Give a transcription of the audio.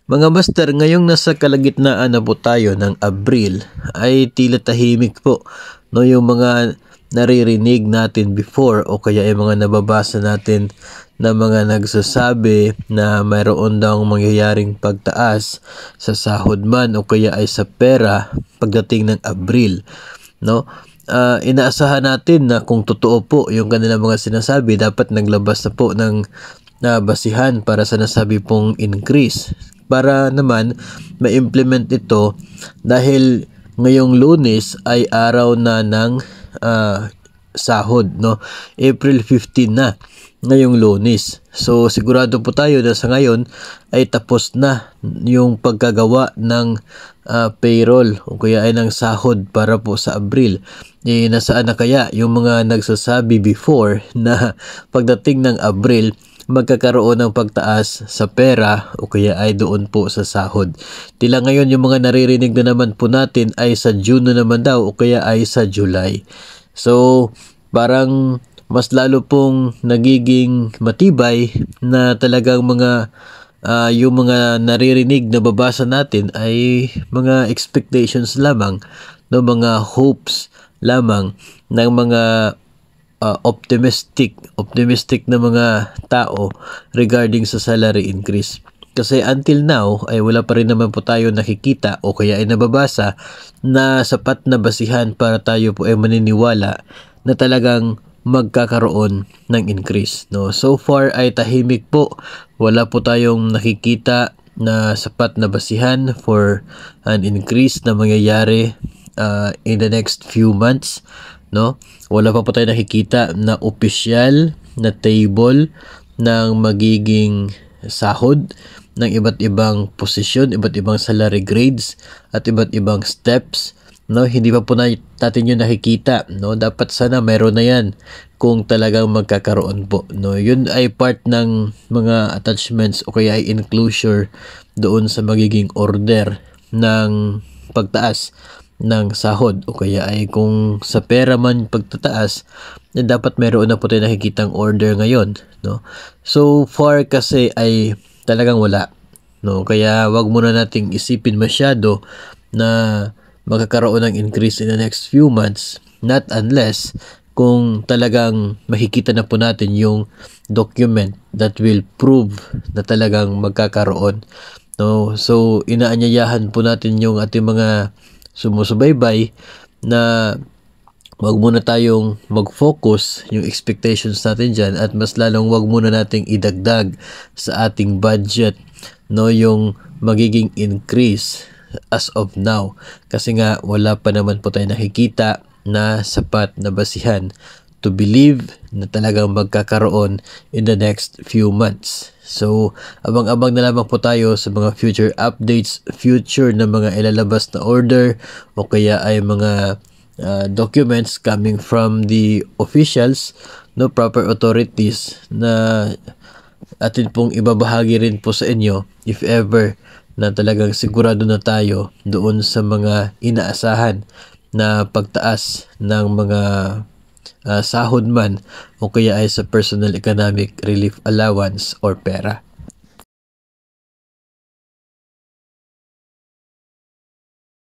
Mga master, ngayong nasa kalagitnaan na po tayo ng Abril ay tila tahimik po, no, yung mga naririnig natin before o kaya ay mga nababasa natin na mga nagsasabi na mayroon daw mangyayaring pagtaas sa sahod man o kaya ay sa pera pagdating ng Abril, no? Inaasahan natin na kung totoo po yung kanilang mga sinasabi, dapat naglabas na po ng basihan para sa nasabi pong increase, para naman ma-implement ito, dahil ngayong Lunes ay araw na ng sahod, no? April 15 na ngayong Lunes. So sigurado po tayo na sa ngayon ay tapos na yung pagkagawa ng payroll o kaya ay ng sahod para po sa Abril. Nasaan na kaya yung mga nagsasabi before na pagdating ng Abril magkakaroon ng pagtaas sa pera o kaya ay doon po sa sahod? Tila ngayon yung mga naririnig na naman po natin ay sa June na naman daw o kaya ay sa July. So parang mas lalo pong nagiging matibay na talagang yung mga naririnig na babasa natin ay mga expectations lamang, no, mga hopes lamang ng mga optimistic na mga tao regarding sa salary increase. Kasi until now ay wala pa rin naman po tayo nakikita o kaya ay nababasa na sapat na basihan para tayo po ay maniniwala na talagang magkakaroon ng increase, no? So far ay tahimik po. Wala po tayong nakikita na sapat na basihan for an increase na mangyayari in the next few months, no? Wala pa po tayo nakikita na opisyal na table ng magiging sahod ng iba't ibang posisyon, iba't ibang salary grades at iba't ibang steps, no? Hindi pa po natin yun nakikita, no? Dapat sana meron na yan kung talagang magkakaroon po, no? Yun ay part ng mga attachments o kaya ay inclosure doon sa magiging order ng pagtaas ng sahod o kaya ay kung sa pera man pagtataas, dapat meron na po tayo nakikitang order ngayon, no? So far kasi ay talagang wala, no? Kaya wag muna nating isipin masyado na magkakaroon ng increase in the next few months, not unless kung talagang makikita na po natin yung document that will prove na talagang magkakaroon, no? So inaanyayahan po natin yung ating mga sumusubaybay na wag muna tayong mag-focus yung expectations natin dyan, at mas lalong wag muna nating idagdag sa ating budget, no, yung magiging increase as of now, kasi nga wala pa naman po tayo nakikita na sapat na basihan to believe na talagang magkakaroon in the next few months. So abang-abang na lamang po tayo sa mga future updates, future na mga ilalabas na order o kaya ay mga documents coming from the officials, no, proper authorities, na atin pong ibabahagi rin po sa inyo if ever na talagang sigurado na tayo doon sa mga inaasahan na pagtaas ng mga sahod man o kaya ay sa personal economic relief allowance or pera.